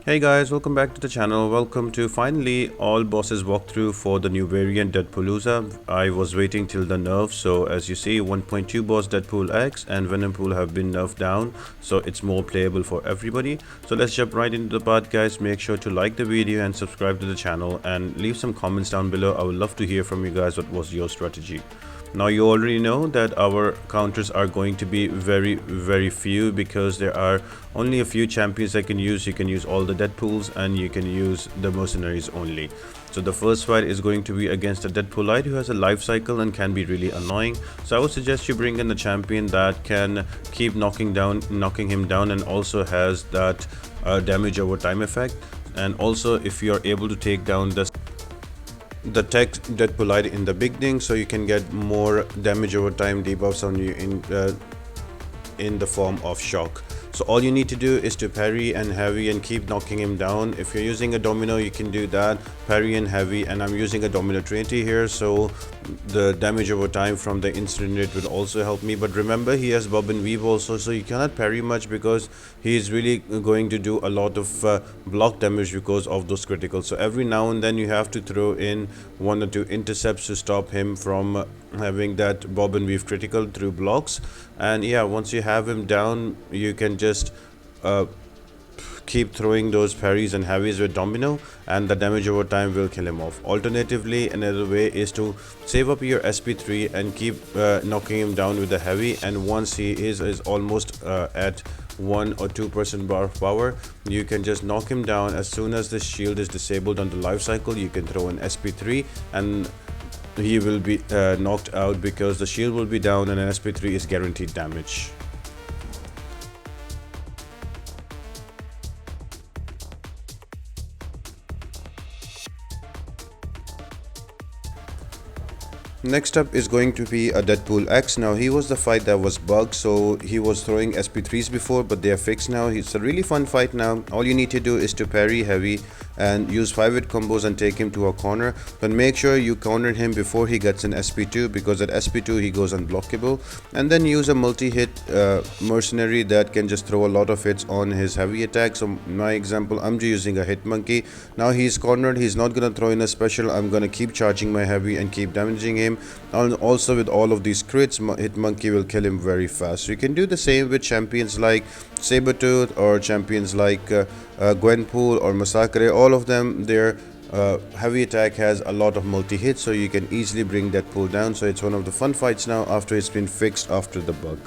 Hey guys, welcome back to the channel. Welcome to finally all bosses walkthrough for the new variant Deadpoolooza. I was waiting till the nerf, so as you see 1.2 boss Deadpool X and Venopool have been nerfed down, so it's more playable for everybody. So let's jump right into the part guys. Make sure to like the video and subscribe to the channel and leave some comments down below. I would love to hear from you guys what was your strategy. Now you already know that our counters are going to be very few because there are only a few champions I can use. You can use all the Deadpools and you can use the mercenaries only. So the first fight is going to be against a Deadpooloid who has a life cycle and can be really annoying. So I would suggest you bring in a champion that can keep knocking him down and also has that damage over time effect. And also if you are able to take down the tech Deadpooloid in the beginning, so you can get more damage over time debuffs on you in the form of shock. So all you need to do is to parry and heavy and keep knocking him down. If you're using a domino, you can do that, parry and heavy, and I'm using a domino trinity here, so the damage over time from the instant rate will also help me. But remember, he has bob and weave also, so you cannot parry much because he is really going to do a lot of block damage because of those criticals. So every now and then you have to throw in one or two intercepts to stop him from having that bob and weave critical through blocks. And yeah, once you have him down, you can just keep throwing those parries and heavies with domino, and the damage over time will kill him off. Alternatively, another way is to save up your SP3 and keep knocking him down with the heavy, and once he is almost at 1 or 2% bar of power, you can just knock him down. As soon as the shield is disabled on the life cycle, you can throw an SP3 and he will be knocked out because the shield will be down and an SP3 is guaranteed damage. Next up is going to be a Deadpool X. Now he was the fight that was bugged, so he was throwing SP3s before, but they are fixed now. It's a really fun fight now. All you need to do is to parry heavy and use 5-hit combos and take him to a corner, but make sure you corner him before he gets an SP2, because at SP2 he goes unblockable. And then use a multi-hit mercenary that can just throw a lot of hits on his heavy attack. So my example, I'm just using a hit monkey. Now he's cornered, he's not gonna throw in a special. I'm gonna keep charging my heavy and keep damaging him. And also with all of these crits, hit monkey will kill him very fast. So you can do the same with champions like Sabertooth or champions like Gwenpool or Massacre. All of them, their heavy attack has a lot of multi-hits, so you can easily bring Deadpool down. So it's one of the fun fights now after it's been fixed after the bug.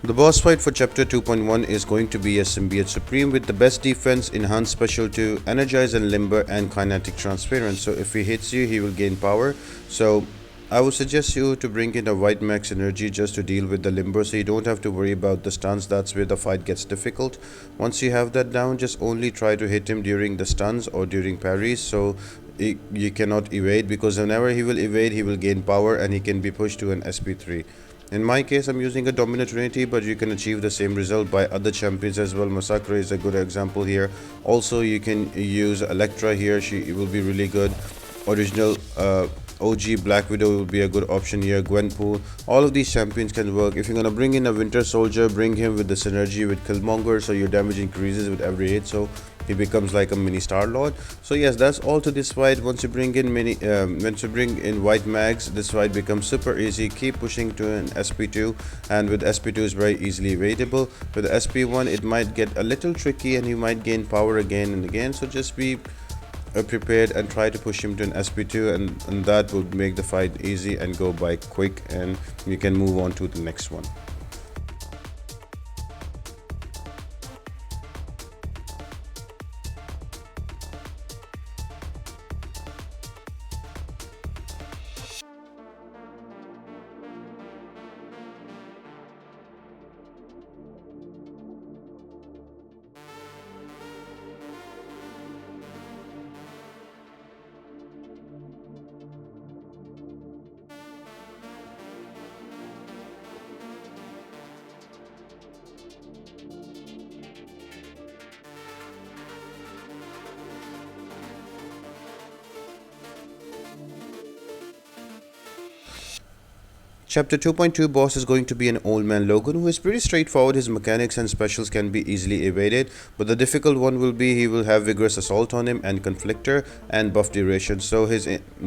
The boss fight for chapter 2.1 is going to be a Symbiote Supreme with the best defense, enhanced special 2, energize and limber, and kinetic transference. So if he hits you, he will gain power. So I would suggest you to bring in a white max energy just to deal with the limber, so you don't have to worry about the stuns. That's where the fight gets difficult. Once you have that down, just only try to hit him during the stuns or during parries, so you cannot evade, because whenever he will evade, he will gain power and he can be pushed to an SP3. In my case, I'm using a Domino Trinity, but you can achieve the same result by other champions as well. Massacre is a good example here. Also, you can use Electra here. She will be really good. Original OG Black Widow will be a good option here. Gwenpool. All of these champions can work. If you're gonna bring in a Winter Soldier, bring him with the synergy with Killmonger, so your damage increases with every hit. So he becomes like a mini Star Lord. So yes, that's all to this fight. Once you bring in white mags, this fight becomes super easy. Keep pushing to an SP2, and with SP2 is very easily evadable. With SP1 it might get a little tricky and you might gain power again and again, so just be prepared and try to push him to an SP2, and that would make the fight easy and go by quick, and you can move on to the next one. Chapter 2.2 boss is going to be an old man Logan, who is pretty straightforward. His mechanics and specials can be easily evaded, but the difficult one will be he will have vigorous assault on him and conflictor and buff duration. So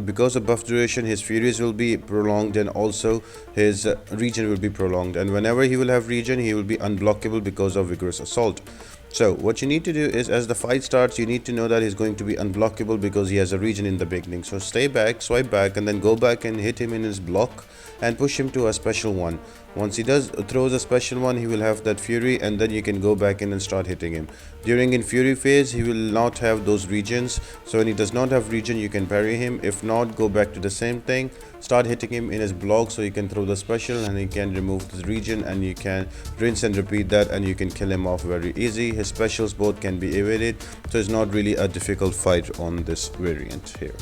because of buff duration, his furies will be prolonged, and also his regen will be prolonged, and whenever he will have regen he will be unblockable because of vigorous assault. So what you need to do is, as the fight starts, you need to know that he's going to be unblockable because he has a regen in the beginning. So stay back, swipe back, and then go back and hit him in his block and push him to a special one. Once he throws a special one, he will have that fury, and then you can go back in and start hitting him. During in fury phase, he will not have those regens, so when he does not have regen, you can parry him. If not, go back to the same thing, start hitting him in his block so you can throw the special and he can remove the regen, and you can rinse and repeat that and you can kill him off very easy. His specials both can be evaded, so it's not really a difficult fight on this variant here.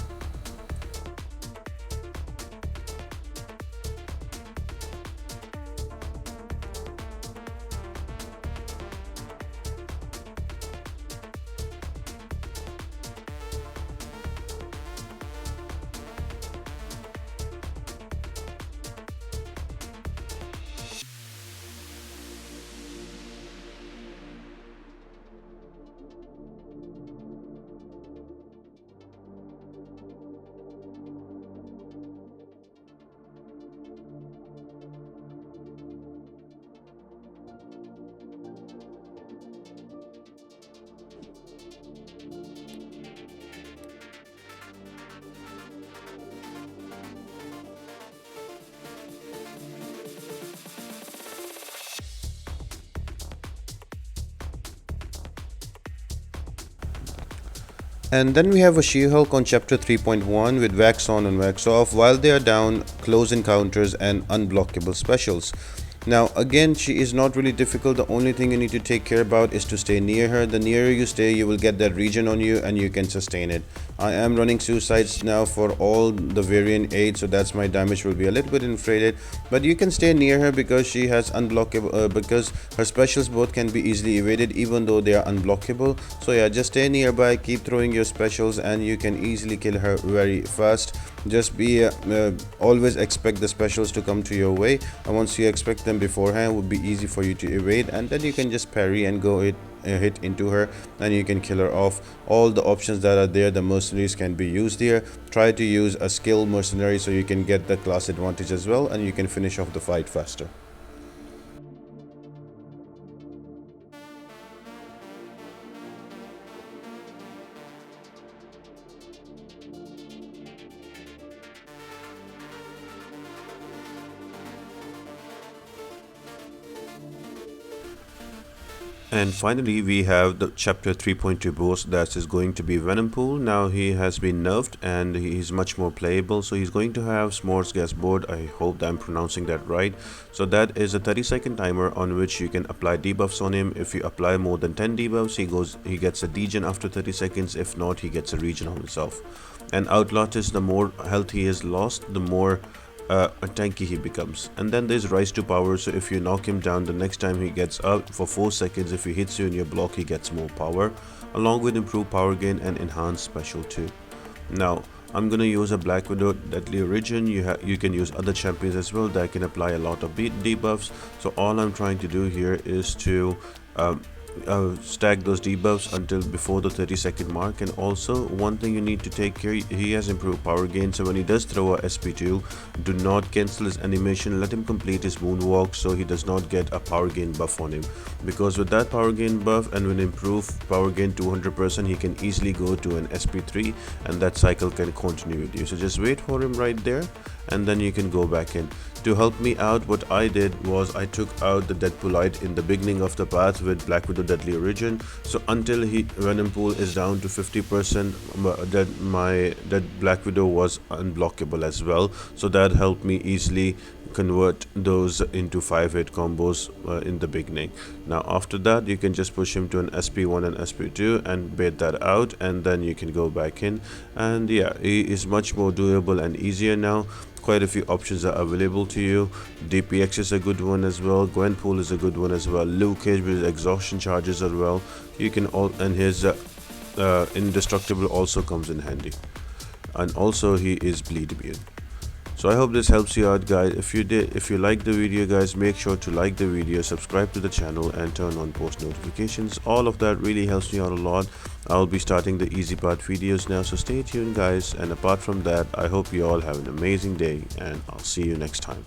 And then we have a She-Hulk on chapter 3.1 with wax on and wax off while they are down, close encounters and unblockable specials. Now again, she is not really difficult. The only thing you need to take care about is to stay near her. The nearer you stay, you will get that regen on you and you can sustain it. I am running suicides now for all the variant 8, so that's my damage will be a little bit inflated, but you can stay near her because she has unblockable because her specials both can be easily evaded even though they are unblockable. So yeah, just stay nearby, keep throwing your specials and you can easily kill her very fast. Just be always expect the specials to come to your way, and once you expect them beforehand, it would be easy for you to evade, and then you can just parry and go hit into her and you can kill her off. All the options that are there, the mercenaries can be used here. Try to use a skill mercenary so you can get the class advantage as well, and you can finish off the fight faster. And finally, we have the chapter 3.2 boss that is going to be Venopool. Now he has been nerfed and he is much more playable. So he's going to have S'mores gas board. I hope that I'm pronouncing that right. So that is a 30-second timer on which you can apply debuffs on him. If you apply more than 10 debuffs, he gets a degen after 30 seconds. If not, he gets a regen on himself. And Outlast is the more health he has lost, the more tanky he becomes. And then there's rise to power, so if you knock him down, the next time he gets up for 4 seconds, if he hits you in your block, he gets more power, along with improved power gain and enhanced special too. Now I'm gonna use a Black Widow Deadly Origin. You can use other champions as well that can apply a lot of debuffs. So all I'm trying to do here is to stack those debuffs until before the 30-second mark. And also one thing you need to take care, he has improved power gain, so when he does throw a SP2, do not cancel his animation, let him complete his moonwalk so he does not get a power gain buff on him, because with that power gain buff and when improved power gain 200%, he can easily go to an SP3 and that cycle can continue with you. So just wait for him right there and then you can go back in. To help me out, what I did was I took out the Deadpooloid in the beginning of the path with Black Widow Deadly Origin. So until Venompool is down to 50%, that Black Widow was unblockable as well. So that helped me easily convert those into 5-hit combos in the beginning. Now after that, you can just push him to an SP1 and SP2 and bait that out, and then you can go back in. And yeah, he is much more doable and easier now. Quite a few options are available to you. DPX is a good one as well. Gwenpool is a good one as well. Luke Cage with exhaustion charges as well. You can all, and his indestructible also comes in handy. And also he is bleed immune. So I hope this helps you out, guys. If you like the video, guys, make sure to like the video, subscribe to the channel and turn on post notifications. All of that really helps me out a lot. I'll be starting the easy part videos now, so stay tuned, guys. And apart from that, I hope you all have an amazing day and I'll see you next time.